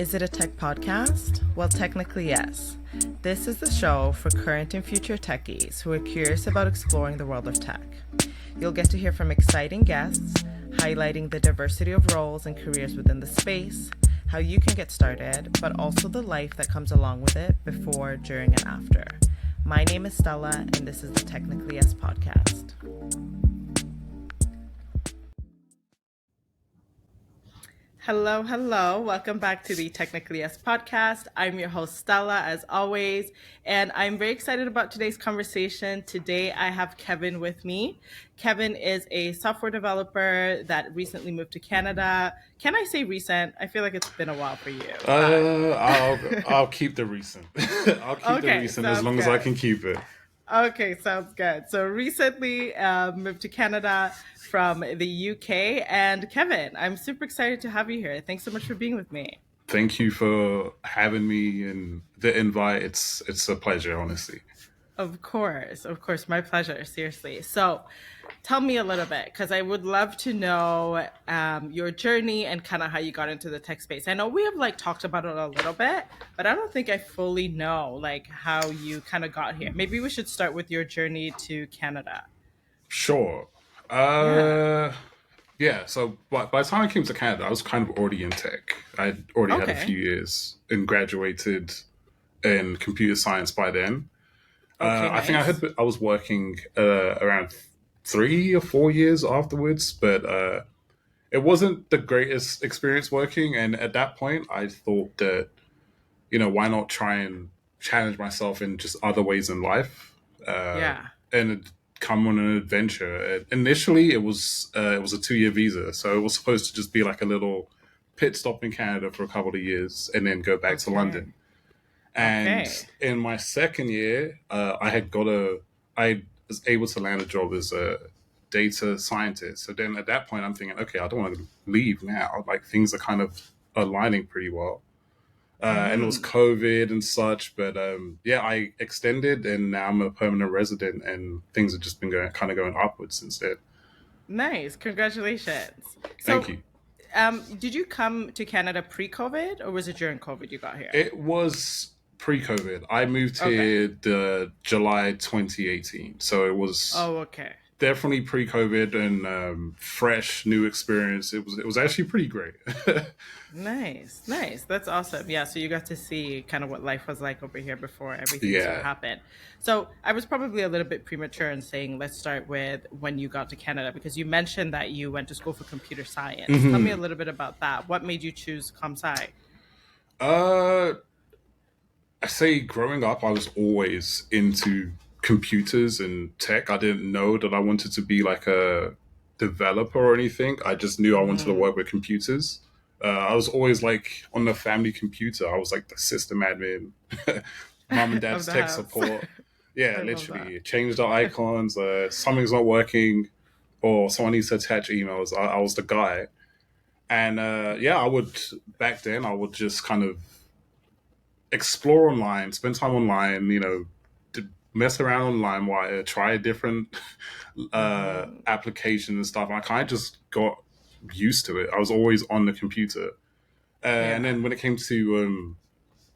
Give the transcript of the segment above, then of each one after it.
Is it a tech podcast? Well, technically, yes. This is the show for current and future techies who are curious about exploring the world of tech. You'll get to hear from exciting guests, highlighting the diversity of roles and careers within the space, how you can get started, but also the life that comes along with it before, during, and after. My name is Stella, and this is the Technically Yes podcast. Hello, hello. Welcome back to the Technically Yes podcast. I'm your host, Stella, as always, and I'm very excited about today's conversation. Today, I have Kevin with me. Kevin is a software developer that recently moved to Canada. Can I say recent? I feel like it's been a while for you. I'll keep the recent. I'll keep the recent as long as I can keep it. Okay, sounds good. So recently moved to Canada from the UK. And Kevin, I'm super excited to have you here. Thanks so much for being with me. Thank you for having me and the invite. It's a pleasure, honestly. Of course, my pleasure. Seriously. So tell me a little bit, because I would love to know your journey and kind of how you got into the tech space. I know we have talked about it a little bit, but I don't think I fully know how you kind of got here. Maybe we should start with your journey to Canada. Sure. Yeah. Yeah. So by the time I came to Canada, I was kind of already in tech. I'd already had a few Okay. years and graduated in computer science by then. Okay, I think nice. I was working around 3 or 4 years afterwards, but it wasn't the greatest experience working. And at that point, I thought that, why not try and challenge myself in just other ways in life, Yeah. and come on an adventure. Initially, it was a 2 year visa, so it was supposed to just be like a little pit stop in Canada for a couple of years, and then go back to Okay. London. And Okay. in my second year, I was able to land a job as a data scientist. So then at that point, I'm thinking, okay, I don't want to leave now. Like things are kind of aligning pretty well. And it was Mm-hmm. COVID and such, but yeah, I extended, and now I'm a permanent resident, and things have just been going upwards since then. Nice. Congratulations. Thank So, you. did you come to Canada pre-COVID or was it during COVID you got here? It was pre-COVID. I moved Okay. here the July 2018, so it was Oh, okay. definitely pre-COVID and fresh new experience. It was actually pretty great. Nice. Nice. That's awesome. Yeah, so you got to see kind of what life was like over here before everything sort of Yeah. happened. So, I was probably a little bit premature in saying let's start with when you got to Canada because you mentioned that you went to school for computer science. Tell me a Hmm. little bit about that. What made you choose compsci? Uh, I say growing up, I was always into computers and tech. I didn't know that I wanted to be like a developer or anything. I just knew I wanted to Mm, work with computers. I was always like on the family computer. I was like the system admin, mom and of dad's the tech house. support. Yeah, I love that. literally. Change the icons. Something's not working, or someone needs to attach emails. I was the guy. And yeah, back then, I would just kind of explore online, spend time online, mess around on LimeWire, try different Hmm. applications and stuff. And I kind of just got used to it. I was always on the computer. And Yeah. then when it came to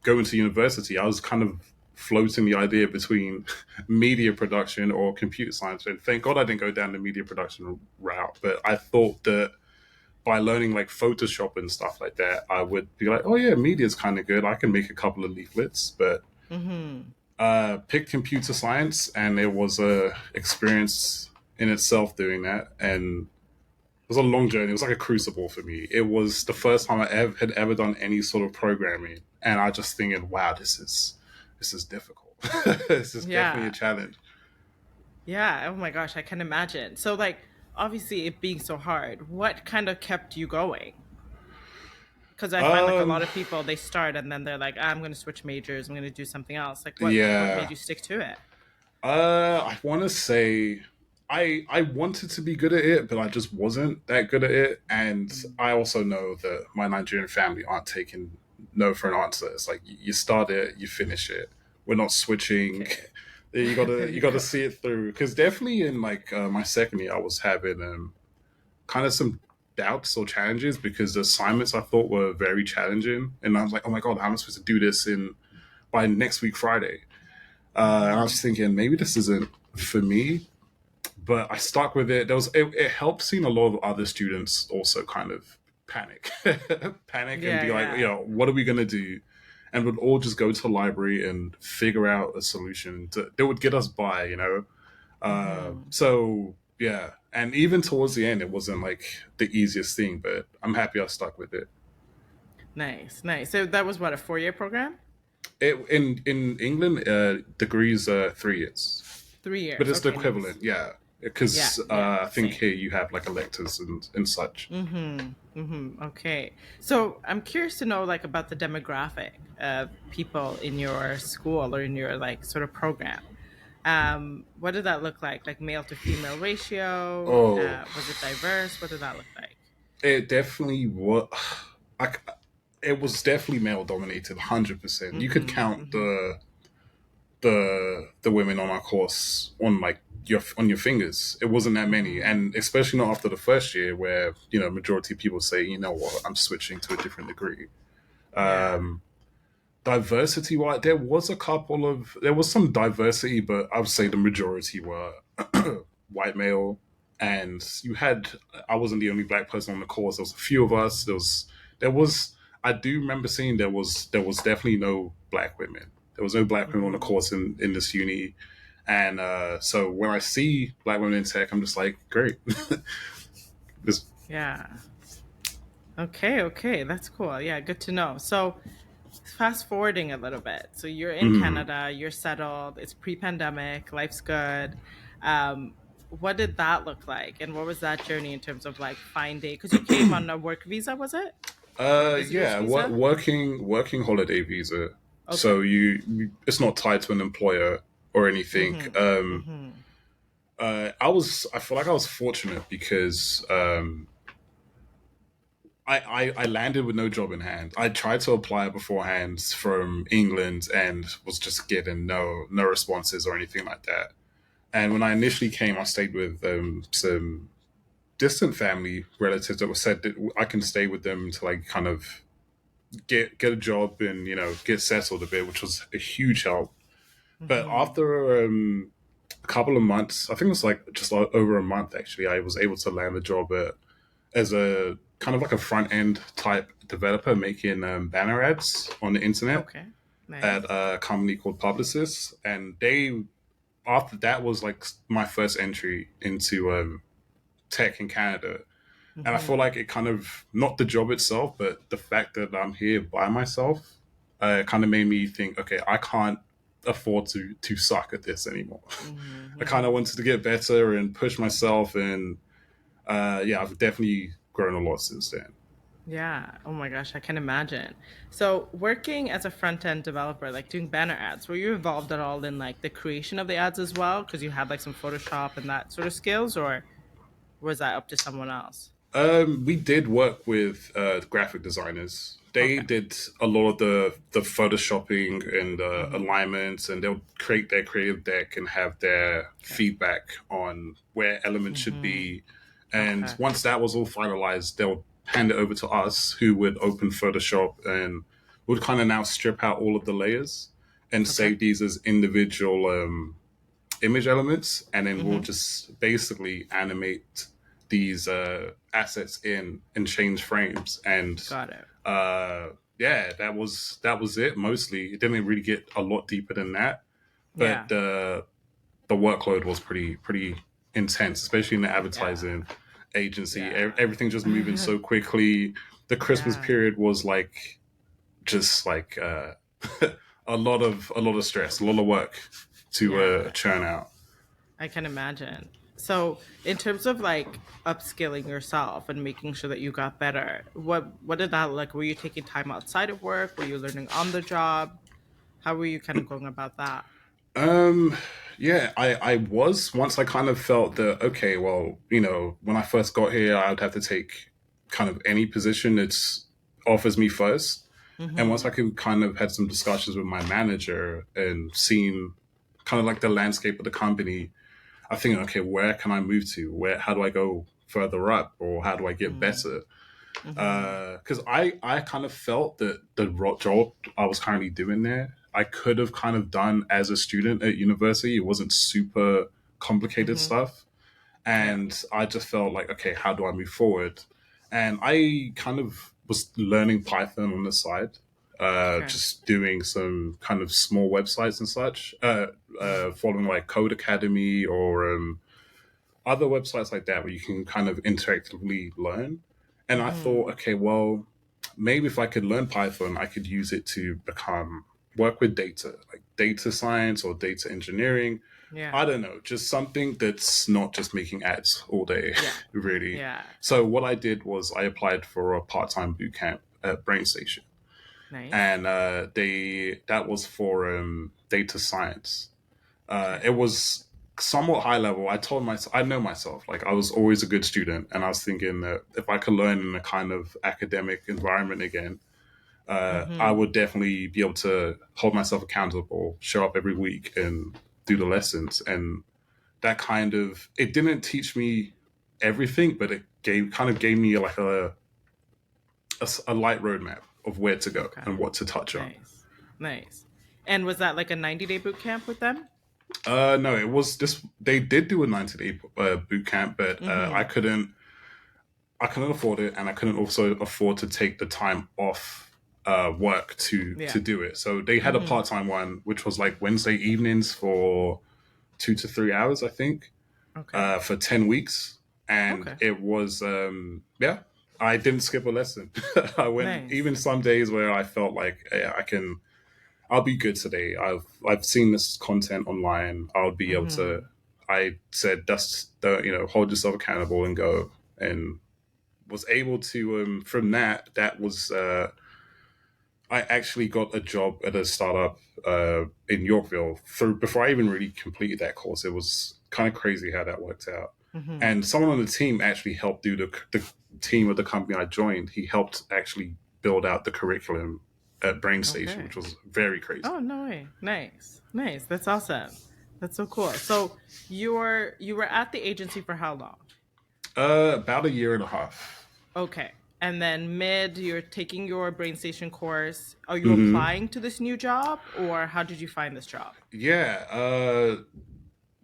going to university, I was kind of floating the idea between media production or computer science. And thank God I didn't go down the media production route. But I thought that by learning like Photoshop and stuff like that, I would be like, oh yeah, media's kind of good. I can make a couple of leaflets, but Hmm. picked computer science, and it was a experience in itself doing that. And it was a long journey. It was like a crucible for me. It was the first time had ever done any sort of programming, and I just thinking, wow, this is difficult. This is definitely a Yeah. challenge. Yeah. Oh my gosh, I can imagine. So, obviously, it being so hard, what kind of kept you going? Because I find a Um, lot of people they start and then they're like, I'm going to switch majors. I'm going to do something else. What made yeah. you stick to it? I want to say I wanted to be good at it, but I just wasn't that good at it. And Mm. I also know that my Nigerian family aren't taking no for an answer. It's like you start it, you finish it. We're not switching. Okay. You There you gotta go. see it through. Because definitely in like my second year, I was having kind of some. doubts or challenges because the assignments I thought were very challenging, and I was like, oh my god, how am I supposed to do this in by next week Friday? And I was thinking maybe this isn't for me, but I stuck with it. It helped seeing a lot of other students also kind of panic, panic, and Yeah, be like, yeah. what are we gonna do? And we'd all just go to the library and figure out a solution that would get us by, So yeah, and even towards the end, it wasn't like the easiest thing, but I'm happy I stuck with it. Nice, nice. So that was what, a 4-year program? In England, degrees are 3 years, Three but years. it's the Okay, nice. equivalent, yeah. Yeah, Because yeah, I think same. here you have like electives and such. Okay. So I'm curious to know like about the demographic of people in your school or in your like sort of program. What did that look like? Like male to female ratio? Oh, Was it diverse? What did that look like? it definitely was. I, it was definitely male dominated, 100%. You could Mm-hmm. count Mm-hmm. the women on our course on like your fingers. It wasn't that many, Mm-hmm. and especially not after the first year, where majority of people say, you know what, I'm switching to a different degree. Yeah. Um, Diversity wise, there was some diversity, but I would say the majority were white male, and I wasn't the only black person on the course. There was a few of us. There was I do remember seeing there was definitely no black women. There was no black women on the Mm-hmm. course in this uni, and so when I see black women in tech, I'm just like, great. this Yeah. Okay, okay. That's cool. Yeah, good to know. So fast forwarding a little bit. So you're in mm, Canada, you're settled, it's pre-pandemic, life's good. What did that look like? And what was that journey in terms of like finding, because you came on a work visa, was it? Visitor's yeah, visa? working holiday visa. So Okay. it's not tied to an employer or anything. Mm-hmm. Mm-hmm. I feel like I was fortunate because I landed with no job in hand. I tried to apply beforehand from England and was just getting no responses or anything like that. And when I initially came, I stayed with some distant family relatives that were said that I can stay with them until I kind of get a job and get settled a bit, which was a huge help. But Mm-hmm. after a couple of months, I think it was like just over a month actually, I was able to land a job as a kind of like a front end type developer making banner ads on the internet Okay. at Nice. a company called Publicis, and they after that was like my first entry into tech in Canada. And I feel Mm-hmm. like it kind of not the job itself, but the fact that I'm here by myself, kind of made me think, okay, I can't afford to suck at this anymore. I kind of Mm-hmm. wanted to get better and push myself, and yeah, I've definitely grown a lot since then. Yeah. Oh my gosh, I can imagine. So, working as a front-end developer, like doing banner ads, were you involved at all in like the creation of the ads as well? Because you had like some Photoshop and that sort of skills, or was that up to someone else? We did work with graphic designers. They Okay. did a lot of the photoshopping and Mm-hmm. alignments, and they'll create their creative deck and have their Okay. feedback on where elements should Mm-hmm. be. And Okay. once that was all finalized, they'll hand it over to us, who would open Photoshop and would kind of now strip out all of the layers and Okay. save these as individual image elements, and then we'll Mm-hmm. just basically animate these assets in and change frames. And Got it. uh, yeah, that was it. Mostly, it didn't really get a lot deeper than that, Yeah. but the workload was pretty intense, especially in the Yeah. advertising agency. Yeah. Everything just moving so quickly. The Christmas Yeah. period was like just like a lot of stress, a lot of work to Yeah. churn out. I can imagine. So, in terms of like upskilling yourself and making sure that you got better, what did that like? Were you taking time outside of work? Were you learning on the job? How were you kind of going about that? Um, yeah, I was once I kind of felt that okay, well, when I first got here, I would have to take kind of any position that offers me first. And once I Mm-hmm. could kind of had some discussions with my manager and seen kind of like the landscape of the company, I think, okay, where can I move to? How do I go further up, or how do I get better? Because I kind of felt that the job I was currently doing there, I could have kind of done as a student at university. It wasn't super complicated stuff. Yeah. And I just felt like, okay, how do I move forward? And I kind of was learning Python on the side, Okay. just doing some kind of small websites and such, following like Code Academy or other websites like that where you can kind of interactively learn. And I thought, okay, well, maybe if I could learn Python, I could use it to work with data, like data science or data engineering. Yeah. I don't know, just something that's not just making ads all day, Yeah. really. Yeah. So what I did was I applied for a part-time boot camp at BrainStation, Nice. and that was for data science. Okay. It was somewhat high level. I told myself, I know myself, like I was always a good student, and I was thinking that if I could learn in a kind of academic environment again, I would definitely be able to hold myself accountable, show up every week, and do the lessons. And that kind of it didn't teach me everything, but it gave me like a light roadmap of where to go Okay. and what to touch on. Nice. Nice. And was that like a 90-day boot camp with them? No, it was just they did do a 90-day boot camp, but I couldn't afford it, and I couldn't also afford to take the time off work Yeah. to do it. So they had a part time one, which was like Wednesday evenings for 2 to 3 hours, I think, Okay. for 10 weeks, and Okay. it was yeah. I didn't skip a lesson. I went Nice. even some days where I felt like yeah, I'll be good today. I've seen this content online. I'll be able to. I said, just hold yourself accountable and go, and was able to. From that was I actually got a job at a startup in Yorkville through before I even really completed that course. It was kind of crazy how that worked out. And someone on the team actually helped do the team of the company I joined. He helped actually build out the curriculum at BrainStation, Okay. which was very crazy. Oh, no way. Nice. Nice. That's awesome. That's so cool. So you were at the agency for how long? About a year and a half. Okay. And then mid, you're taking your brain station course. Are you Hmm. applying to this new job, or how did you find this job? Yeah,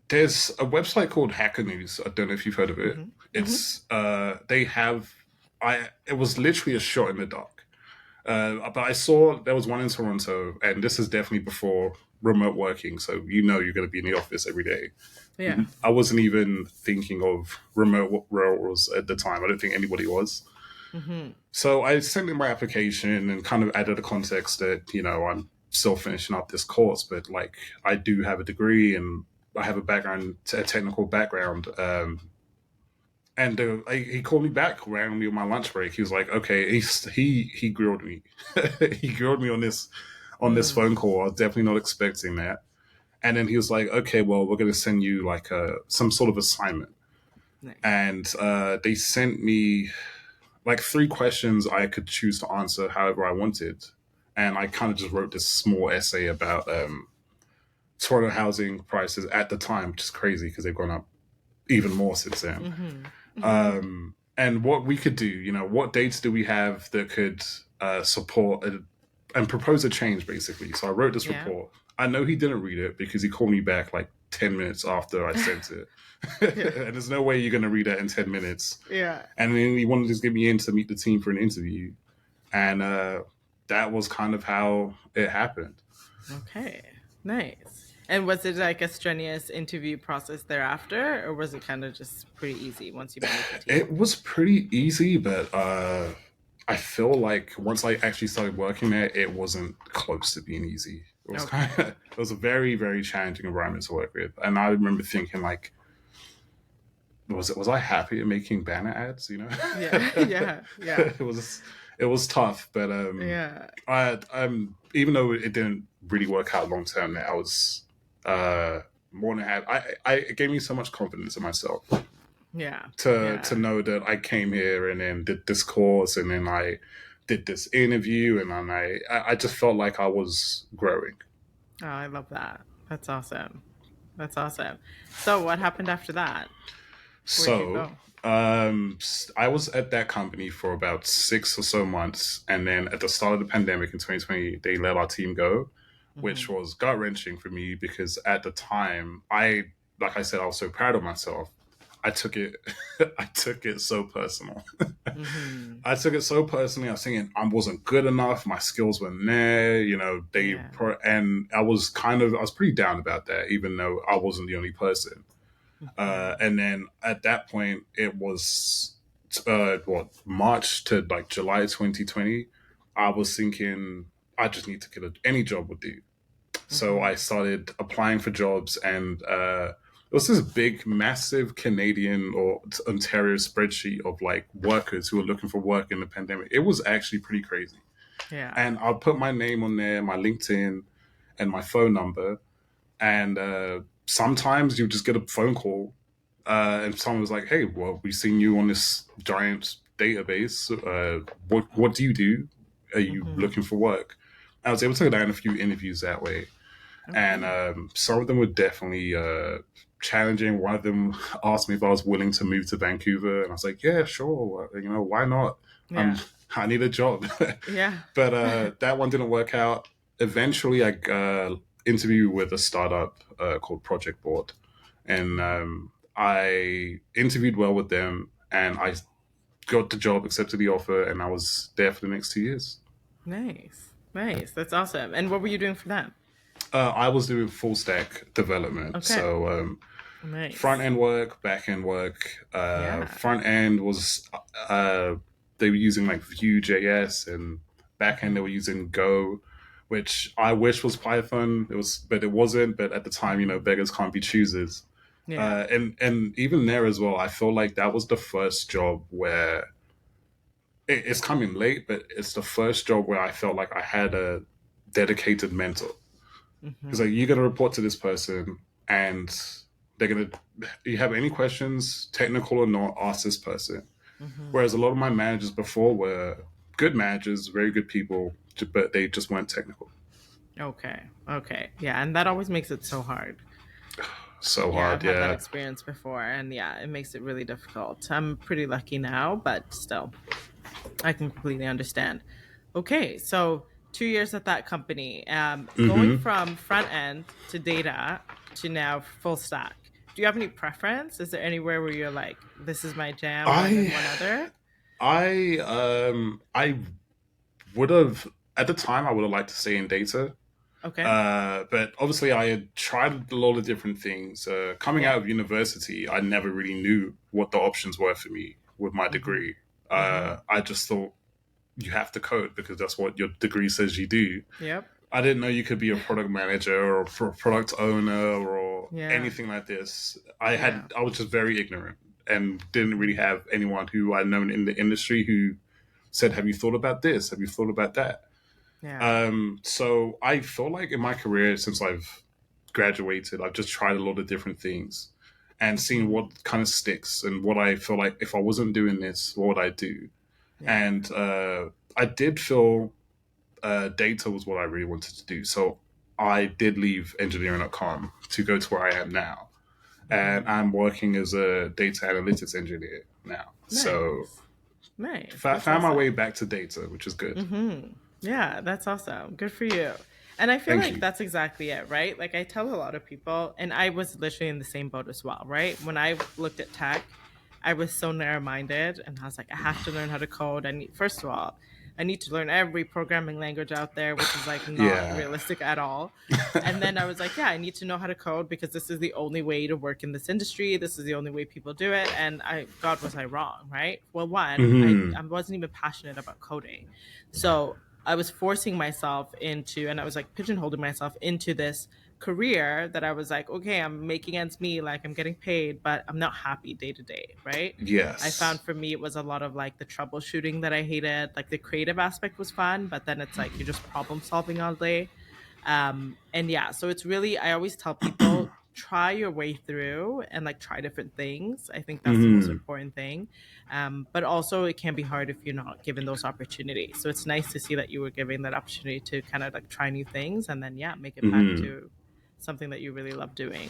there's a website called Hacker News. I don't know if you've heard of it. It's they have I. It was literally a shot in the dark. But I saw there was one in Toronto, and this is definitely before remote working. So you're going to be in the office every day. Yeah. I wasn't even thinking of remote roles at the time. I don't think anybody was. So I sent in my application and kind of added a context that I'm still finishing up this course, but like I do have a degree and I have a technical background. And he called me back randomly on my lunch break. He was like, "Okay," he grilled me. He grilled me on this phone call. I was definitely not expecting that. And then he was like, "Okay, well, we're going to send you like some sort of assignment." Nice. And they sent me like 3 questions I could choose to answer however I wanted. And I kind of just wrote this small essay about Toronto housing prices at the time, which is crazy because they've gone up even more since then. And what we could do, what dates do we have that could support and propose a change, basically. So I wrote this Yeah. report. I know he didn't read it because he called me back like 10 minutes after I sent it. And there's no way you're going to read that in 10 minutes. Yeah. And then he wanted to just get me in to meet the team for an interview. And that was kind of how it happened. Okay. Nice. And was it like a strenuous interview process thereafter, or was it kind of just pretty easy once you met with the team? It was pretty easy, but I feel like once I actually started working there, it wasn't close to being easy. It was Okay. it was a very, very challenging environment to work with. And I remember thinking like, was I happy at making banner ads? Yeah. Yeah. Yeah. It was tough, but Yeah. even though it didn't really work out long term, I was more than happy. It gave me so much confidence in myself Yeah. to know that I came here and then did this course and then I did this interview and then I just felt like I was growing. Oh, I love that. That's awesome. That's awesome. So what happened after that? Where'd you So go? I was at that company for about 6 or so months, and then at the start of the pandemic in 2020, they let our team go, which Mm-hmm. was gut wrenching for me because at the time, like I said, I was so proud of myself. I took it, I took it so personal. Mm-hmm. I took it so personally. I was thinking I wasn't good enough. My skills weren't there. Yeah. And I was I was pretty down about that, even though I wasn't the only person. Mm-hmm. And then at that point, it was March to like July 2020. I was thinking I just need to get any job would do. So I Mm-hmm. started applying for jobs, and it was this big, massive Canadian or Ontario spreadsheet of like workers who were looking for work in the pandemic. It was actually pretty crazy. Yeah. And I'll put my name on there, my LinkedIn, and my phone number. And sometimes you just get a phone call, and someone was like, "Hey, well, we've seen you on this giant database. What do you do? Are you Mm-hmm. looking for work?" I was able to go down a few interviews that way, and Okay. some of them were definitely challenging. One of them asked me if I was willing to move to Vancouver, and I was like, "Yeah, sure. Why not? I'm Yeah. I need a job." Yeah. But that one didn't work out. Eventually, I interviewed with a startup called Project Board, and Mm-hmm. I interviewed well with them, and I got the job, accepted the offer, and I was there for the next 2 years. Nice. Nice. That's awesome. And what were you doing for them? I was doing full stack development, Okay. so front Nice. end work, back end work. Yeah. Front end was uh, they were using like Vue.js, and back end they Mm-hmm. were using Go, which I wish was Python. But it wasn't. But at the time, Mm-hmm. beggars can't be choosers. Yeah. And even there as well, I feel like that was the first job where it's coming late, but it's the first job where I felt like I had a dedicated mentor. Because like Mm-hmm. you got to report to this person, and they're gonna. You have any questions, technical or not, ask this person. Mm-hmm. Whereas a lot of my managers before were good managers, very good people, but they just weren't technical. Okay. Okay. Yeah. And that always makes it so hard. So Yeah, I've hard, had that yeah. experience before, and yeah, it makes it really difficult. I'm pretty lucky now, but still, I can completely understand. Okay, so 2 years at that company, going Hmm. from front end to data to now full stack. Do you have any preference? Is there anywhere where you're like, this is my jam more than I one other? I would have at the time I would have liked to stay in data. Okay. But obviously, I had tried a lot of different things. Coming out Yeah. of university, I never really knew what the options were for me with my Mm-hmm. degree. Mm-hmm. I just thought you have to code because that's what your degree says you do. Yep. I didn't know you could be a product manager or a product owner or Yeah. anything like this. Yeah. I was just very ignorant and didn't really Mm-hmm. have anyone who I known in the industry who said, "Have you thought about this? Have you thought about that?" Yeah. So I feel like in my career since I've graduated, I've just tried a lot of different things and seen Mm-hmm. what kind of sticks and what I feel like if I wasn't doing this, what would I do? Yeah. And I did feel data was what I really wanted to do. So I did leave engineering.com to go to where I am now. And Mm-hmm. I'm working as a data analytics engineer now. So Nice. Nice. That's found my way awesome. back to data, which is good. Mm-hmm. Yeah, that's awesome. Good for you. And I feel Thank like you. that's exactly it, right? Like I tell a lot of people, and I was literally in the same boat as well, right? When I looked at tech, I was so narrow-minded, and I was like, I have to learn how to code. I need, first of all, I need to learn every programming language out there, which is like not Yeah. realistic at all. And then I was like, yeah, I need to know how to code because this is the only way to work in this industry. This is the only way people do it. And God, was I wrong, right? Well, one, Hmm. I wasn't even passionate about coding. So I was forcing myself into, and I was like pigeonholing myself into this career that I was like, okay, I'm making ends meet, like I'm getting paid, but I'm not happy day to day, right? I found Yes. for me, it was a lot of like the troubleshooting that I hated. Like the creative aspect was fun, but then it's like you're just problem solving all day. And yeah, so it's really, I always tell people, try your way through and like try different things. I think that's the most Hmm. important thing. But also it can be hard if you're not given those opportunities. So it's nice to see that you were given that opportunity to kind of like try new things and then yeah, make it back Hmm. to something that you really love doing.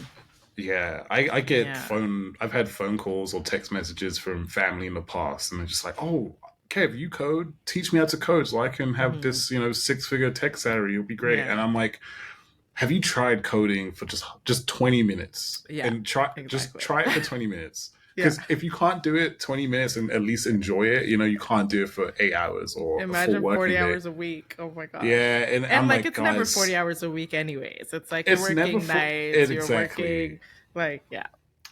Yeah, I get Yeah. phone. I've had phone calls or text messages from family in the past, and they're just like, "Oh, Kev, you code? Teach me how to code so I can have Hmm. this, 6 figure tech salary. It'll be great." And Yeah. I'm like, "Have you tried coding for just 20 minutes? Yeah. And just Exactly. try it for 20 minutes. Yeah. Because if you can't do it 20 minutes and at least enjoy it, you can't do it for 8 hours or a full Imagine 40 working day." hours a week. Oh my gosh. Yeah, and And I'm like like, it's never 40 guys, hours a week anyways. It's like you're it's never working for nights, it you're exactly. working like yeah.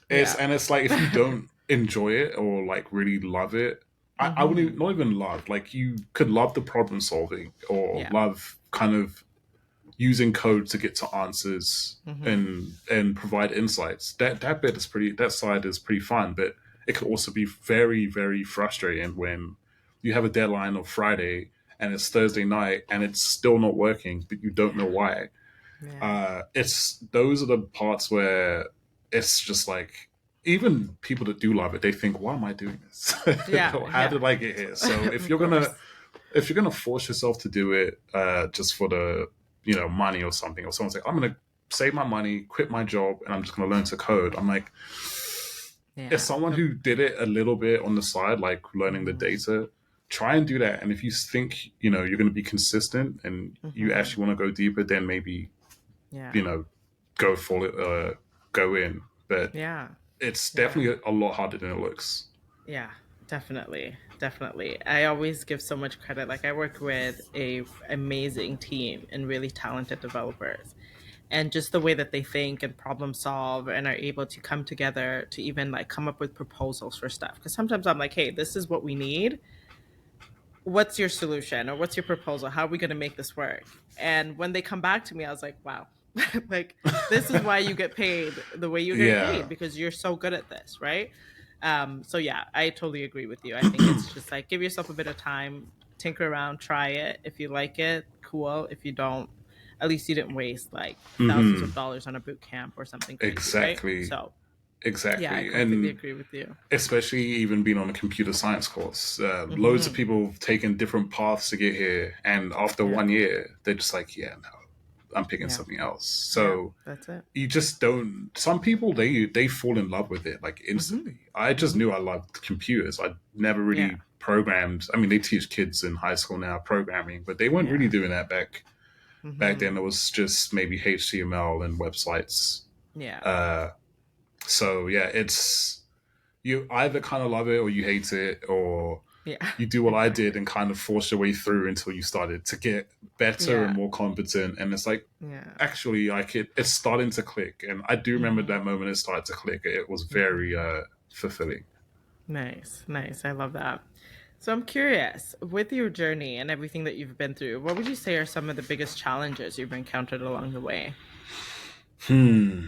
It's Yeah. and it's like if you don't enjoy it or like really love it, I wouldn't Hmm. not even love. Like you could love the problem solving or Yeah. love kind of using code to get to answers Hmm. and provide insights. That side is pretty fun, but it could also be very, very frustrating when you have a deadline on Friday and it's Thursday night and it's still not working, but you don't know Yeah. why. Yeah. It's those are the parts where it's just like even people that do love it, they think, "Why am I doing this? Yeah. How Yeah. did I get here?" So Of course. if you're gonna force yourself to do it just for the money or something, or someone's like, "I'm gonna save my money, quit my job, and I'm just gonna learn to code," I'm like, as Yeah. someone who did it a little bit on the side, like learning the Hmm. data, try and do that. And if you think you're going to be consistent and you Hmm. actually want to go deeper, then maybe Yeah. you know go for it, go in. But Yeah. it's Yeah. definitely a lot harder than it looks. Yeah, definitely. Definitely. I always give so much credit. Like I work with a amazing team and really talented developers. And just the way that they think and problem solve and are able to come together to even like come up with proposals for stuff. Because sometimes I'm like, hey, this is what we need. What's your solution or what's your proposal? How are we going to make this work? And when they come back to me, I was like, wow, like this is why you get paid the way you're getting Yeah. paid because you're so good at this, right? So yeah, I totally agree with you. I think it's just like give yourself a bit of time, tinker around, try it. If you like it, cool. If you don't, at least you didn't waste like thousands of Hmm. dollars on a boot camp or something crazy, right? Exactly. So yeah, I Exactly. completely And agree with you. especially even being on a computer science course, loads of Hmm. people have taken different paths to get here, and after Yeah, 1 year, they're just like, yeah, no, I'm picking yeah, something else. yeah. So That's it. you just don't. Some people they fall in love with it like Hmm. instantly. I just Hmm. knew I loved computers. I never Yeah, really programmed. I mean, they teach kids in high school now programming, but they weren't yeah. really doing that back then. Hmm. It was just maybe HTML and websites. Yeah, Uh, so yeah, it's you either kind of love it or you hate it, or yeah. you do what I did Exactly. and kind of force your way through until you started to get better and Yeah, more competent. And it's like, yeah. actually, like it's starting to click. And I do remember Hmm. that moment it started to click. It was very Hmm. fulfilling. Nice, nice. I love that. So I'm curious, with your journey and everything that you've been through, what would you say are some of the biggest challenges you've encountered along the way? Hmm.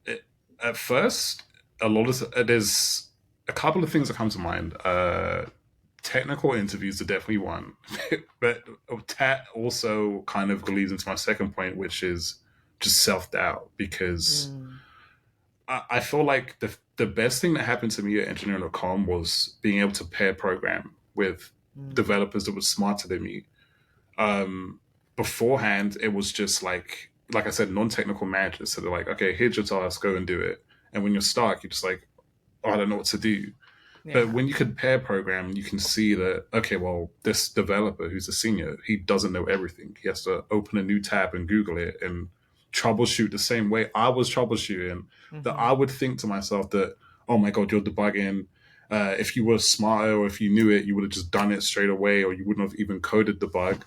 It, at first, a lot of there's a couple of things that come to mind. Technical interviews are definitely one, but that also kind of leads into my second point, which is just self doubt. Because Mm, I feel like the best thing that happened to me at engineering.com was being able to pair program with mm, developers that were smarter than me. Um, Beforehand, it was just like I said, non-technical managers. So they're like, okay, here's your task, go and do it. And when you're stuck, you're just like, oh, I don't know what to do. But yeah, when you can pair program, you can see that, okay, well, this developer who's a senior, he doesn't know everything. He has to open a new tab and Google it and troubleshoot the same way I was troubleshooting. That I mm-hmm, would think to myself that, oh my God, you're debugging. If you were smarter or if you knew it, you would have just done it straight away, or you wouldn't have even coded the bug.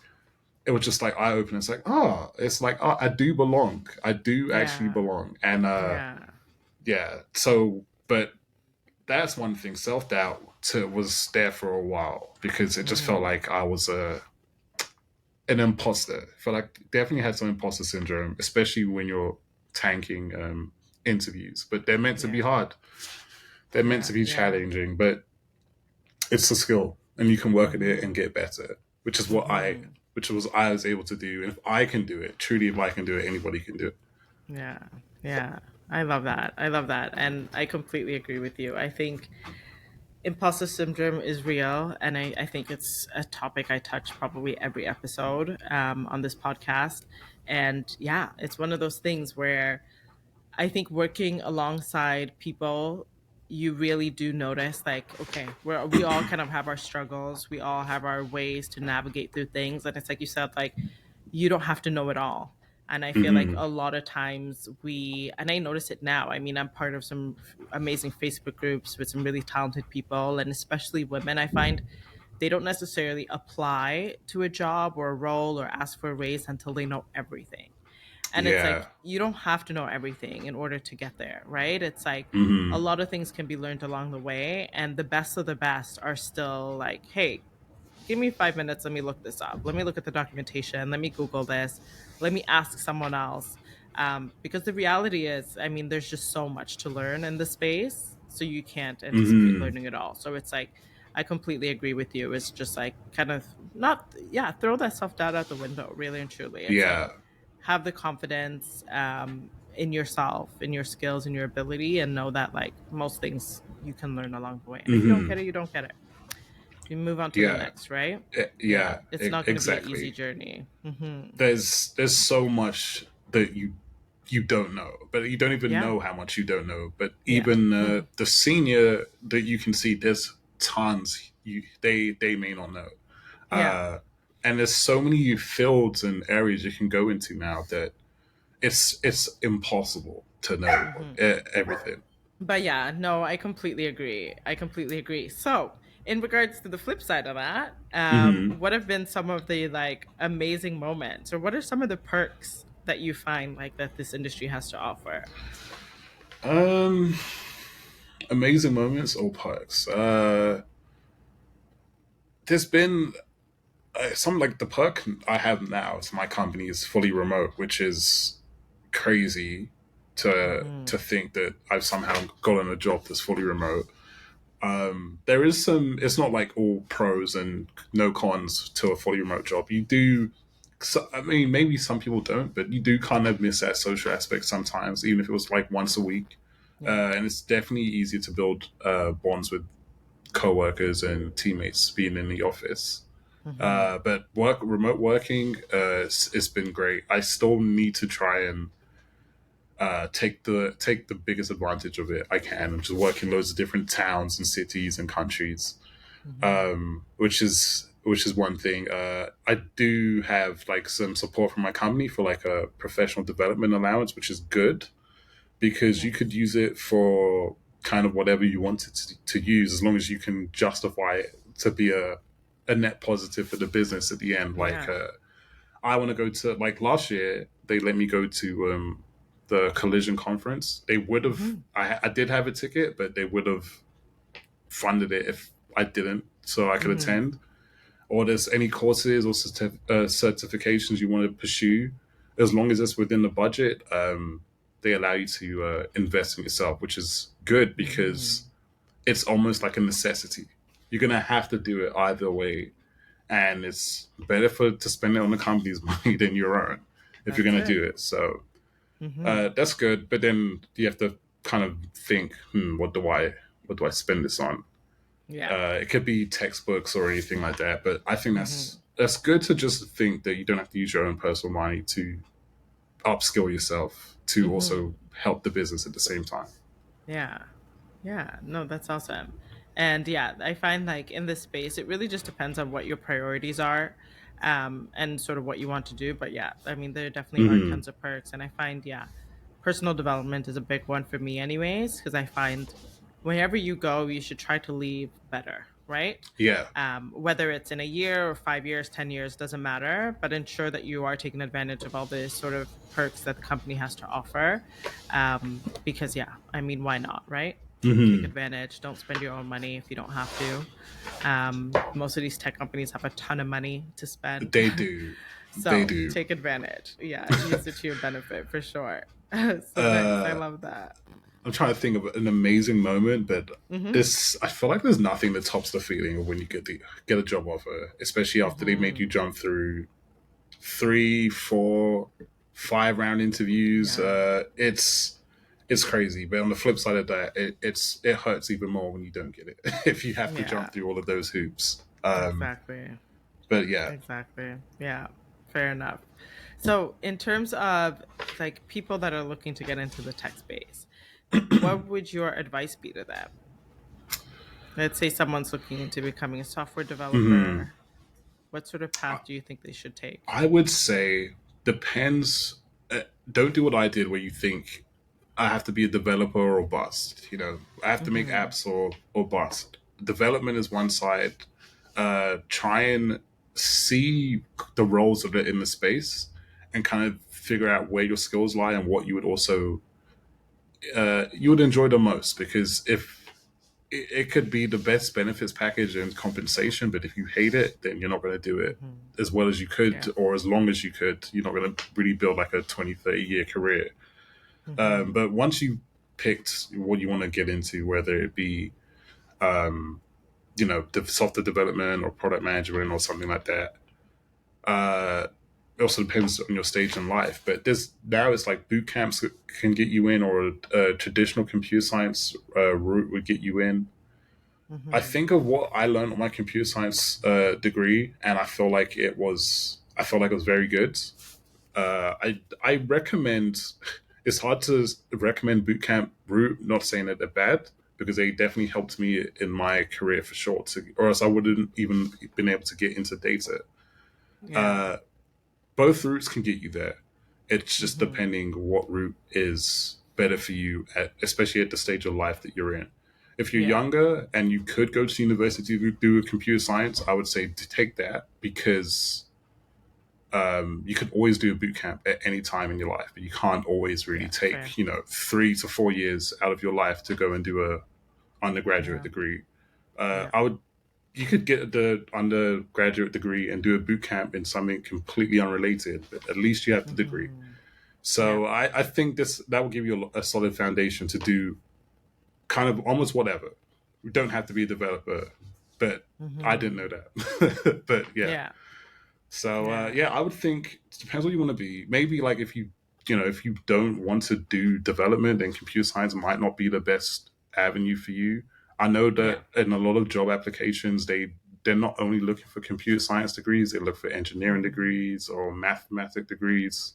It was just like eye opening. It's like, oh, I do belong. I do actually yeah, belong. And yeah, yeah, so, but that's one thing. Self doubt was there for a while because it just felt mm-hmm, like I was an imposter. I felt like definitely had some imposter syndrome, especially when you're tanking interviews. But they're meant to be yeah, hard. They're meant yeah, to be yeah, challenging, but it's a skill, and you can work at it mm-hmm, and get better. Which is mm-hmm, I was able to do. And if I can do it, truly, if I can do it, anybody can do it. yeah, yeah. I love that. I love that. And I completely agree with you. I think Imposter syndrome is real, and I think it's a topic I touch probably every episode on this podcast. And yeah, it's one of those things where I think working alongside people, you really do notice like, okay, we all kind of have our struggles, we all have our ways to navigate through things, and it's like you said, like you don't have to know it all. And I feel like Hmm. a lot of times and I notice it now. I mean, I'm part of some amazing Facebook groups with some really talented people, and especially women. I find they don't necessarily apply to a job or a role or ask for a raise until they know everything. And it's Yeah. like, you don't have to know everything in order to get there, right? It's like a Hmm. lot of things can be learned along the way. And the best of the best are still like, hey, give me 5 minutes. Let me look this up. Let me look at the documentation. Let me Google this. Let me ask someone else. Because the reality is, I mean, there's just so much to learn in the space. So you can't anticipate Hmm. learning it all. So it's like, I completely agree with you. It's just like kind of not, yeah, throw that self doubt out the window, really and truly. It's like, Yeah. have the confidence in yourself, in your skills, in your ability, and know that like most things you can learn along the way. And if you don't Hmm. get it, you don't get it. You move on to the Yeah. next, right? Yeah, Yeah. it's not going to be an easy Exactly. journey. There's so much that you don't know, but you don't even Yeah, know how much you don't know. But yeah, even the senior that you can see, there's tons they may not know. yeah. Uh, and there's so many fields and areas you can go into now that it's impossible to know everything. But yeah, no, I completely agree. I completely agree. So, in regards to the flip side of that, Hmm. what have been some of the like amazing moments, or what are some of the perks that you find like that this industry has to offer? Um, Amazing moments or perks. There's been some like the perk I have now is my company is fully remote, which is crazy to think that I've somehow gotten a job that's fully remote. There is some. It's not like all pros and no cons to a fully remote job. You do. So, I mean, maybe some people don't, but you do kind of miss that social aspect sometimes, even if it was like once a week. Yeah. And it's definitely easier to build bonds with coworkers and teammates being in the office. But remote working, it's been great. I still need to try and take the biggest advantage of it I can, and just work in loads of different towns and cities and countries, which is one thing. I do have like some support from my company for like a professional development allowance, which is good because you could Nice. use it for kind of whatever you wanted to use, as long as you can justify it to be a net positive for the business at the end. Like Yeah. I want to go to like last year they let me go to the collision conference. They would have I did have a ticket, but they would have funded it if I didn't, so I could attend. Or there's any courses or certifications you want to pursue, as long as it's within the budget, they allow you to invest in yourself, which is good because it's almost like a necessity. You're gonna have to do it either way, and it's better for to spend it on the company's money than your own if you're That's gonna it. do it. So that's good, but then you have to kind of think, what do I spend this on? Yeah. It could be textbooks or anything like that, but I think that's good to just think that you don't have to use your own personal money to upskill yourself to also help the business at the same time. Yeah. Yeah. No, that's awesome. And yeah, I find like in this space, it really just depends on what your priorities are, and sort of what you want to do. But yeah, I mean, there definitely are Hmm. tons of perks. And I find, yeah, personal development is a big one for me, anyways, because I find wherever you go, you should try to leave better, right? Yeah. Whether it's in a year or 5 years, 10 years, doesn't matter, but ensure that you are taking advantage of all the sort of perks that the company has to offer. Because, yeah, I mean, why not, right? Take Hmm. advantage. Don't spend your own money if you don't have to. Most of these tech companies have a ton of money to spend. They do. They So do. take advantage. Yeah, use it to your benefit for sure. So nice. I love that. I'm trying to think of an amazing moment, but Mm-hmm. this I feel like there's nothing that tops the feeling of when you get a job offer, especially after they make you Mm-hmm. jump through 3, 4, 5 round interviews. Yeah. it's crazy. But on the flip side of that, it hurts even more when you don't get it if you have to Yeah, jump through all of those hoops. exactly. But yeah. Exactly. Yeah, fair enough. So, in terms of like people that are looking to get into the tech space, what would your advice be to them? Let's say someone's looking into becoming a software Mhm. developer. What sort of path do you think they should take? I would say depends. Don't do what I did, where you think I have to be a developer or bust. I have to make Mm-hmm. apps or bust. Development is one side. Try and see the roles of it in the space, and kind of figure out where your skills lie and what you would also you would enjoy the most. Because if it could be the best benefits package and compensation, but if you hate it, then you're not going to do it Mm-hmm. as well as you could Yeah. or as long as you could. You're not going to really build like a 20, 30 year career. Mm-hmm. But once you picked what you want to get into, whether it be software development or product management or something like that, uh, it also depends on your stage in life. But there's now it's like boot camps that can get you in, or a traditional computer science route would get you in. I Mm-hmm. think of what I learned on my computer science degree, and I felt like it was very good. I recommend. It's hard to recommend bootcamp route. Not saying that they're bad, because they definitely helped me in my career for sure. Or else I wouldn't even been able to get into data. Yeah. Uh, both routes can get you there. It's just Mm-hmm. depending what route is better for you, especially at the stage of life that you're in. If you're Yeah. younger and you could go to university to do a computer science, I would say to take that, because you can always do a boot camp at any time in your life, but you can't always really Yeah. take Fair. 3 to 4 years out of your life to go and do a undergraduate Yeah. degree. Yeah. I would You could get the undergraduate degree and do a boot camp in something completely unrelated, but at least you have the degree. Mm-hmm. Yeah. So I think that will give you a solid foundation to do kind of almost whatever. You don't have to be a developer, but I didn't Mm-hmm. know that. But yeah. Yeah. So Yeah. yeah, I would think it depends what you want to be. Maybe like if you don't want to do development, then computer science might not be the best avenue for you. I know Yeah. that in a lot of job applications, they're not only looking for computer science degrees; they look for engineering Mm-hmm. degrees or mathematic degrees.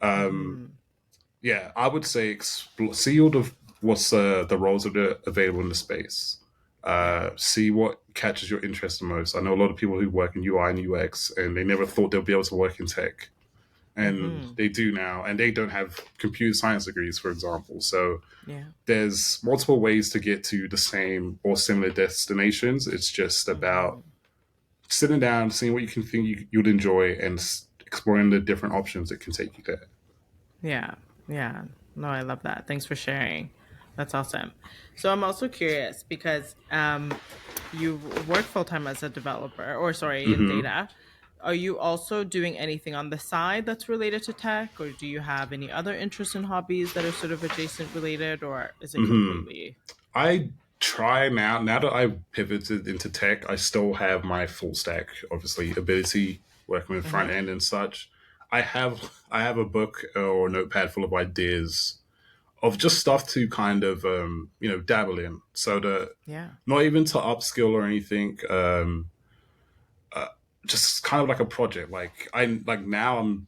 Um, Mm-hmm. yeah, I would say see all what's the roles that are available in the space. Yeah. See what catches your interest the most. I know a lot of people who work in UI and UX, and they never thought they'll be able to work in tech, and Mm-hmm. they do now. And they don't have computer science degrees, for example. So Yeah. there's multiple ways to get to the same or similar destinations. It's just about Mm-hmm. sitting down, seeing what you can think you'd enjoy, and exploring the different options that can take you there. Yeah. Yeah. No, I love that. Thanks for sharing. That's awesome. So I'm also curious because you work full time as a developer, or sorry, in Hmm. data. Are you also doing anything on the side that's related to tech, or do you have any other interests and hobbies that are sort of adjacent related, or is it Hmm. completely? I try now that I've pivoted into tech, I still have my full stack, obviously, ability working with front Hmm. end and such. I have a book or a notepad full of ideas of just stuff to kind of dabble in. So the Yeah. not even to upskill or anything. Uh, just kind of like a project. Like now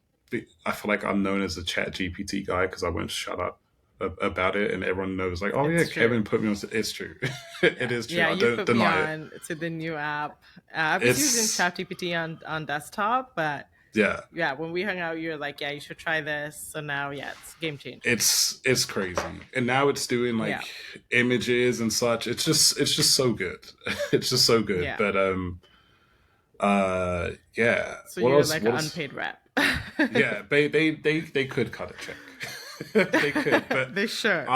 I feel like I'm known as the Chat GPT guy because I won't shut up about it, and everyone knows like, oh yeah, It's true. Kevin put me on. It's true. Yeah. It is true. Yeah. I You don't put me deny it. on to the new app. I was using It's ChatGPT on desktop, but yeah, yeah, when we hung out, you're like, yeah, you should try this. So now, yeah, it's a game changer. it's crazy, and now it's doing Yeah. like images and such. It's just so good. It's just so good. Yeah. But yeah. So What you're else? like an What else? unpaid rep. Yeah, they could cut a check. They could, but They should.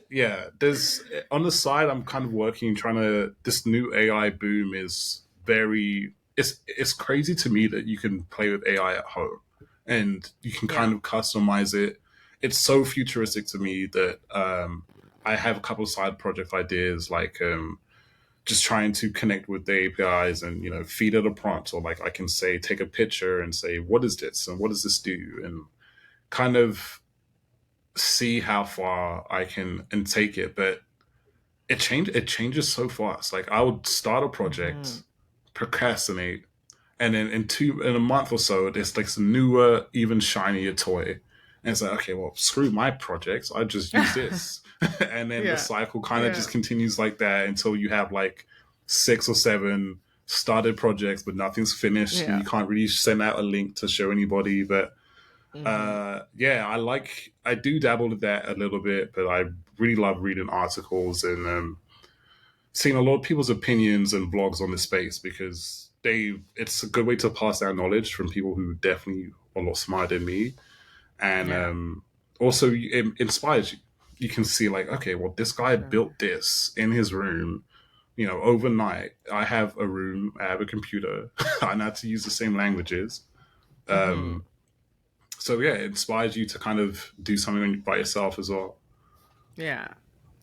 yeah, there's on the side. I'm kind of working, trying to. This new AI boom is very. It's crazy to me that you can play with AI at home, and you can Yeah. kind of customize it. It's so futuristic to me that I have a couple of side project ideas, like just trying to connect with the APIs and feed it a prompt, or like I can say take a picture and say what is this and what does this do, and kind of see how far I can and take it. But it changes so fast. Like I would start a Mm-hmm. project, procrastinate, and then in a month or so, there's like some newer, even shinier toy. And it's like, okay, well, screw my projects. I just use this. And then the Yeah. cycle kind of Yeah. just continues like that until you have like 6 or 7 started projects, but nothing's finished, and Yeah. you can't really send out a link to show anybody. But Mm-hmm. yeah, I do dabble with that a little bit, but I really love reading articles and seeing a lot of people's opinions and blogs on the space because it's a good way to pass down knowledge from people who definitely are a lot smarter than me, and Yeah. also it inspires you. You can see like, okay, well, this guy Sure. built this in his room, overnight. I have a room, I have a computer, I know how to use the same languages. Mm-hmm. Um, so yeah, it inspires you to kind of do something by yourself as well. Yeah.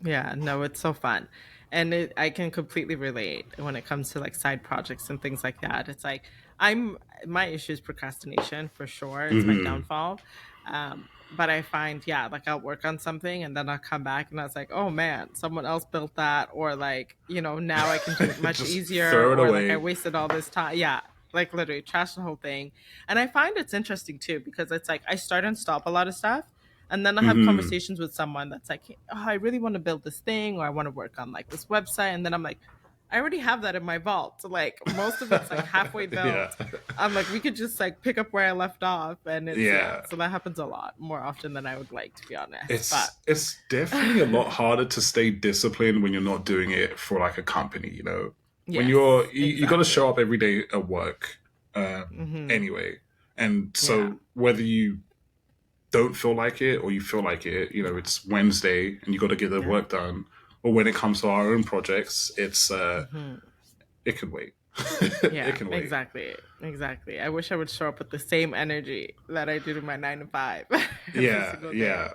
Yeah. No, it's so fun. And I can completely relate when it comes to like side projects and things like that. It's like I'm my issue is procrastination for sure. It's my Hmm. downfall. But I find, yeah, like I'll work on something and then I'll come back and I was like, oh man, someone else built that. Or like, now I can do it much Just easier. throw it Or like I away. wasted all this time. Yeah. Like literally trash the whole thing. And I find it's interesting too because it's like I start and stop a lot of stuff. And then I have Hmm. conversations with someone that's like, oh, I really want to build this thing or I want to work on like this website. And then I'm like, I already have that in my vault. So, like most of it's like halfway Yeah. built. I'm like, we could just like pick up where I left off. And it's, yeah. Yeah. So that happens a lot more often than I would like, to be honest. But It's definitely a lot harder to stay disciplined when you're not doing it for like a company. When yes, you got to exactly. show up every day at work, Hmm. anyway. And Yeah. so whether you don't feel like it or you feel like it, it's Wednesday and you got to get the Yeah. work done. Or when it comes to our own projects, Hmm. it can wait. Yeah, It can wait. exactly. Exactly. I wish I would show up with the same energy that I do to my 9 to 5 every Yeah, single day. yeah.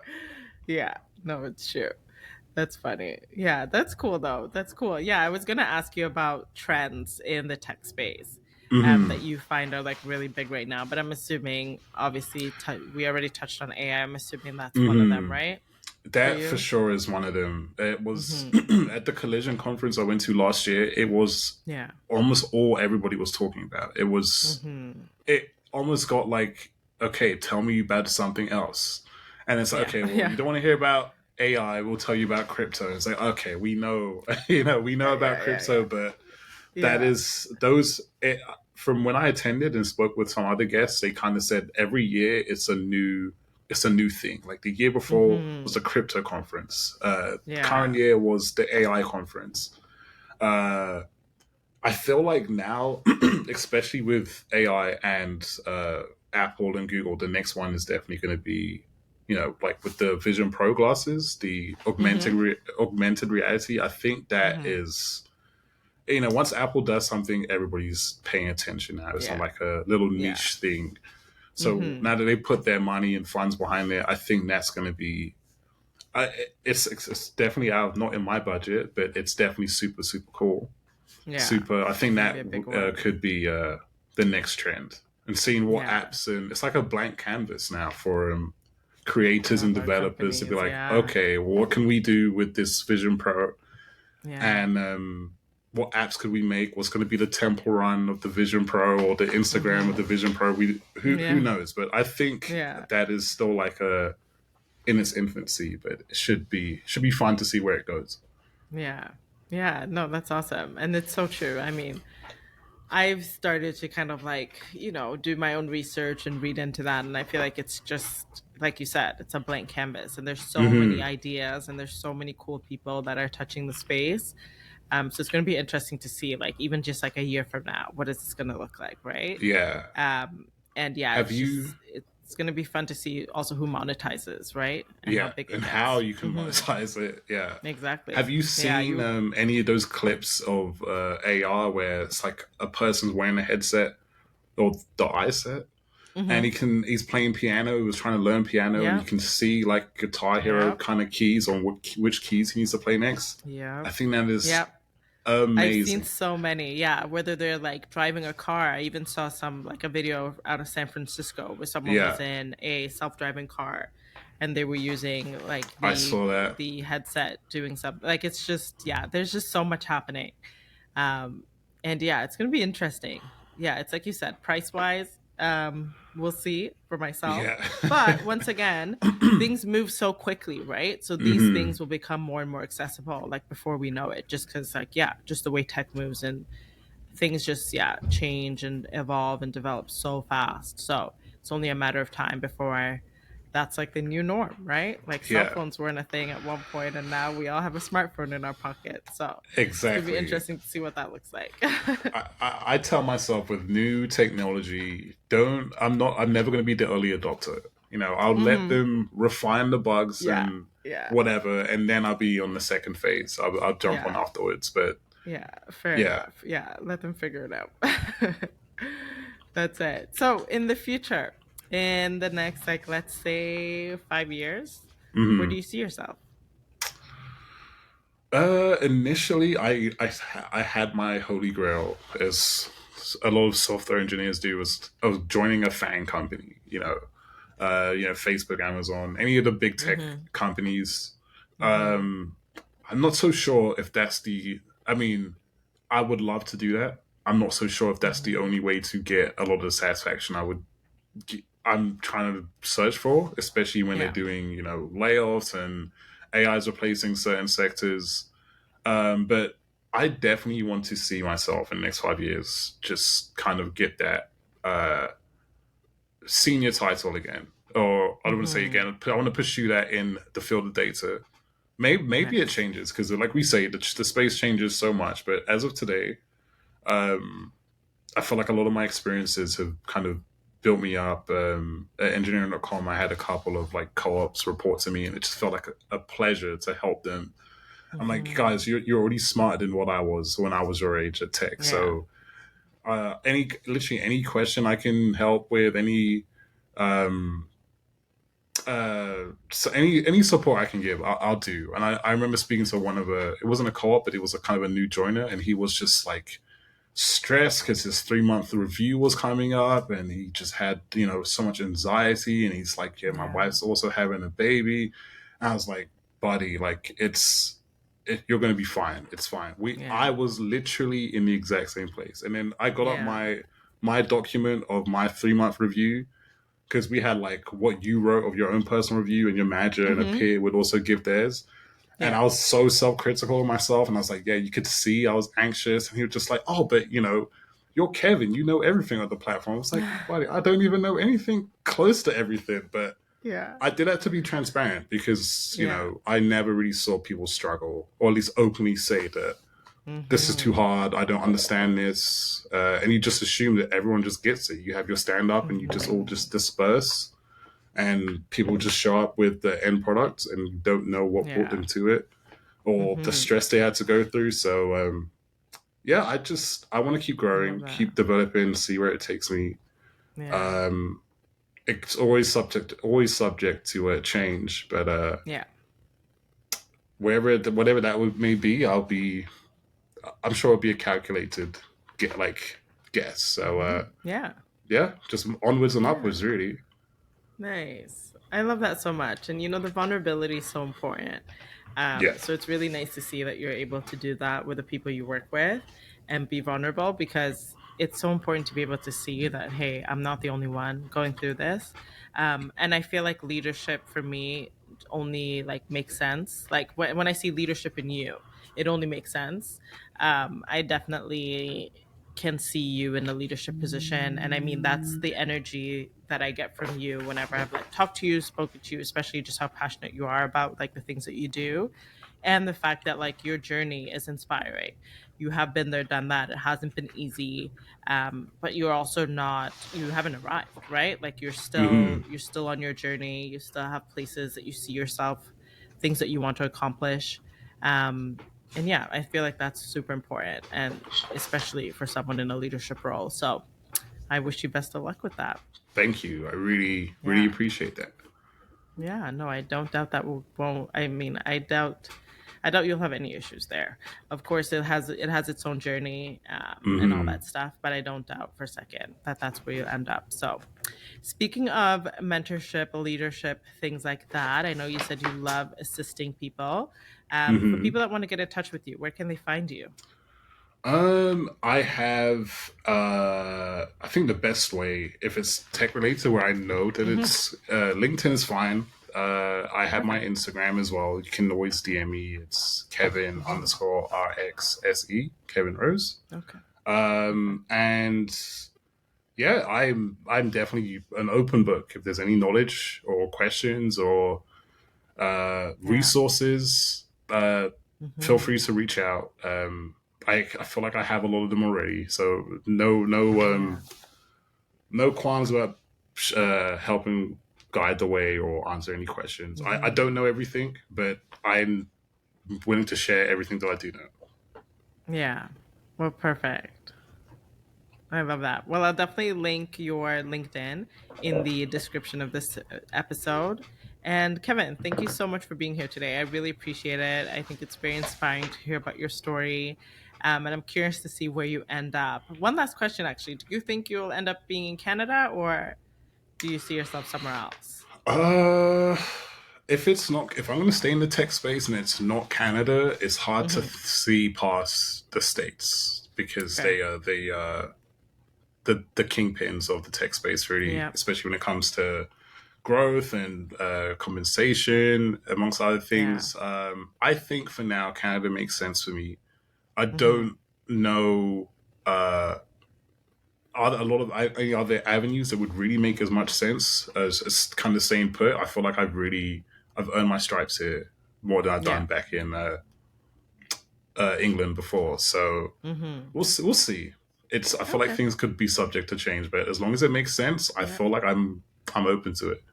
Yeah, no, it's true. That's funny. Yeah, that's cool though. That's cool. Yeah, I was gonna ask you about trends in the tech space that Hmm. you find are like really big right now. But I'm assuming, obviously, we already touched on AI. I'm assuming that's one of them, Hmm. right? For That for you? sure is one of them. It was Mm-hmm. at the collision conference I went to last year. It was Yeah. almost all everybody was talking about. Mm-hmm. It almost got like, okay, tell me about something else. And it's like, Yeah. okay, well, you Yeah. don't want to hear about AI, we'll tell you about crypto. It's like, okay, we know, we know Yeah. about Yeah. Yeah. crypto, Yeah. but that Yeah. is those from when I attended and spoke with some other guests, they kind of said every year it's a new thing. Like the year before was Mm-hmm. a crypto conference. Current Yeah. year was the AI conference. Uh, I feel like now, especially with AI and Apple and Google, the next one is definitely going to be, like with the Vision Pro glasses, the Mm-hmm. augmented reality. I think that Mm-hmm. is, once Apple does something, everybody's paying attention now. It's not Yeah. like a little Yeah. niche thing. So Mm-hmm. now that they put their money and funds behind it, I think that's going to be. It's definitely out, not in my budget, but it's definitely super super cool. Yeah. Super. I It's think gonna be that a big one. could be the next trend, and seeing what Yeah. apps, and it's like a blank canvas now for creators A and lot of developers to be companies. like, Yeah. okay, well, what can we do with this Vision Pro, Yeah. and what apps could we make? What's going to be the temple run of the Vision Pro or the Instagram of the Mm-hmm. Vision Pro? Who Yeah. knows? But I think Yeah. that is still like a in its infancy, but it should be fun to see where it goes. Yeah. Yeah. No, that's awesome. And it's so true. I mean, I've started to kind of like, do my own research and read into that. And I feel like it's just, like you said, it's a blank canvas. And there's so many Hmm. ideas and there's so many cool people that are touching the space. So it's going to be interesting to see, like, even just like a year from now, what is this going to look like, right? Yeah. And yeah, Have you? it's going to be fun to see also who monetizes, right? And how Yeah, big it and how gets. you can monetize it. Yeah. Have Exactly. you Yeah. seen any of those clips of AR where it's like a person's wearing a headset or the eye set, and Hmm. he's playing piano. He was trying to learn piano, and you Yep. can see like Guitar Hero Yep. kind of keys on which keys he needs to play next. I Yep. think that is Yep. I've seen amazing. so many, yeah, whether they're like driving a car. I even saw some like a video out of San Francisco where someone was Yeah. in a self-driving car and they were using like I saw that. the headset doing something. Like it's just yeah, there's just so much happening. Um, and yeah, it's going to be interesting. Yeah, it's like you said, price wise, we'll see for myself. Yeah. But once again, things move so quickly, right? So these Hmm. things will become more and more accessible, like before we know it, just because, like, yeah, just the way tech moves and things just, yeah, change and evolve and develop so fast. So it's only a matter of time before that's like the new norm, right? Like cell Yeah. phones weren't a thing at one point, and now we all have a smartphone in our pocket. So it's gonna be Exactly. interesting to see what that looks like. I tell myself with new technology, don't. I'm never going to be the early adopter. I'll let Hmm. them refine the bugs Yeah, and yeah, whatever, and then I'll be on the second phase. I'll jump on yeah, afterwards. But yeah. Fair yeah. enough. Yeah, let them figure it out. That's it. So in the future, in the next, like, let's say 5 years, where do Mhm. you see yourself? Initially, I had my holy grail, as a lot of software engineers do, was of joining a FANG company. Facebook, Amazon, any of the big tech Mm-hmm. companies. Mm-hmm. Um, I'm not so sure if that's the. I mean, I would love to do that. I'm not so sure if that's the Mm-hmm. only way to get a lot of the satisfaction I'm trying to search for, especially when they're Yeah. doing layoffs and AI is replacing certain sectors. But I definitely want to see myself in the next 5 years just kind of get that uh, senior title again. Or I don't want to say Mm-hmm. again. I want to pursue that in the field of data. Maybe it Nice. changes because, like we say, the space changes so much. But as of today, I feel like a lot of my experiences have kind of built me up. At engineering.com, I had a couple of like co-ops report to me, and it just felt like a pleasure to help them. I'm like, Mm-hmm. guys, you're already smarter than what I was when I was your age at tech. Yeah. So, literally any question I can help with, um, so any support I can give, I'll do. And I remember speaking to it wasn't a co-op, but it was a kind of a new joiner, and he was just like stressed because his 3 month review was coming up, and he just had so much anxiety, and he's like, yeah, my Yeah. wife's also having a baby. And I was like, buddy, like you're gonna be fine. It's fine. I Yeah. was literally in the exact same place, and then I got up Yeah. my document of my 3 month review, because we had like what you wrote of your own personal review, and your manager and a Mm-hmm. peer would also give theirs. And Yeah. I was so self-critical of myself, and I was like, yeah, you could see I was anxious. And he was just like, oh, but you're Kevin, you know everything on the platform. I was like, buddy, I don't even know anything close to everything. But Yeah. I did that to be transparent because, Yeah. I never really saw people struggle, or at least openly say that this is too Mm-hmm. hard, I don't understand this. And you just assume that everyone just gets it. You have your stand up and you just all Mm-hmm. just disperse, and people just show up with the end product and don't know what brought Yeah. them to it, or the Mm-hmm. stress they had to go through. So yeah, I want to keep I love growing, that. keep developing, see where it takes me. Yeah. Um, it's always subject to change, but Yeah. whatever that may be, I'm sure it'll be a calculated get like guess. So Mm-hmm. Yeah. yeah, just onwards and Yeah. upwards, really. Nice. I love that so much. And the vulnerability is so important. Yeah. So it's really nice to see that you're able to do that with the people you work with and be vulnerable, because it's so important to be able to see that, hey, I'm not the only one going through this. And I feel like leadership for me only like makes sense. Like when I see leadership in you, it only makes sense. I definitely can see you in a leadership position, and I mean that's the energy that I get from you whenever I've like talked to you, spoken to you, especially just how passionate you are about like the things that you do, and the fact that like your journey is inspiring. You have been there, done that. It hasn't been easy, but you're also not, you haven't arrived, right? Like Hmm. you're still on your journey. You still have places that you see yourself, things that you want to accomplish. And yeah, I feel like that's super important, and especially for someone in a leadership role. So I wish you best of luck with that. Thank you. I really, really Yeah. appreciate that. Yeah, no, I don't doubt that won't. I mean, I doubt. I doubt you'll have any issues there. Of course, it has its own journey and all Hmm. that stuff, but I don't doubt for a second that that's where you end up. So, speaking of mentorship, leadership, things like that, I know you said you love assisting people. For Hmm. people that want to get in touch with you, where can they find you? I have I think the best way, if it's tech related where I know that Hmm. it's LinkedIn is fine. I have my Perfect. Instagram as well. You can always DM me. It's Kevin Hmm. underscore RXSE, Kevin Rose. Okay. Perfect. And yeah, I'm definitely an open book. If there's any knowledge or questions or Yeah. resources, feel Hmm. free to reach out. I feel like I have a lot of them already, so Yeah. no qualms about helping guide the way or answer any questions. I Hmm. don't know everything, but I'm willing to share everything that I do know. Yeah. Well, perfect. I love that. Well, I'll definitely link your LinkedIn in the description of this episode. And Kevin, thank you so much for being here today. I really appreciate it. I think it's very inspiring to hear about your story. And I'm curious to see where you end up. One last question, actually. Do you think you'll end up being in Canada, or do you see yourself somewhere else? Uh, if I'm going to stay in the tech space and it's not Canada, it's hard to Hmm. see past the states because Okay. they the kingpins of the tech space, really, Yeah. especially when it comes to growth and compensation, amongst other Yeah. things. I think for now, Canada makes sense for me. I Hmm. don't know. Are there a lot of any other avenues that would really make as much sense as kind of staying put? I feel like I've earned my stripes here more than I've Yeah. done back in England before. So Hmm. we'll see. I feel like Okay. things could be subject to change, but as long as it makes sense, I Yeah. feel like I'm open to it.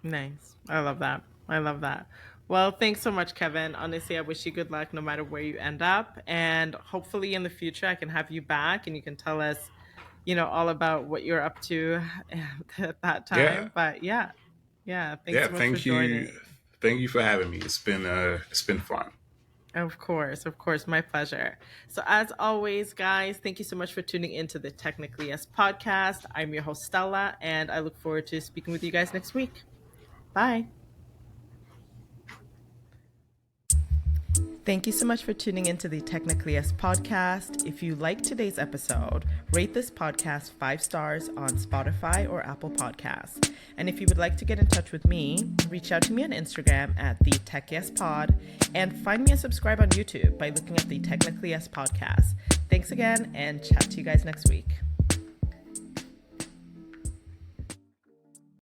Nice. I love that. I love that. Well, thanks so much, Kevin. Honestly, I wish you good luck no matter where you end up. And hopefully in the future, I can have you back and you can tell us, all about what you're up to at that Yeah, time. But yeah, yeah, thanks yeah. so much for joining. Thank you for having me. It's been fun. Of course, my pleasure. So, as always, guys, thank you so much for tuning into the Technically Yes podcast. I'm your host, Stella, and I look forward to speaking with you guys next week. Bye. Thank you so much for tuning into the Technically Yes podcast. If you like today's episode, rate this podcast 5 stars on Spotify or Apple Podcasts. And if you would like to get in touch with me, reach out to me on Instagram at the Tech Yes Pod and find me and subscribe on YouTube by looking up the Technically Yes podcast. Thanks again and chat to you guys next week.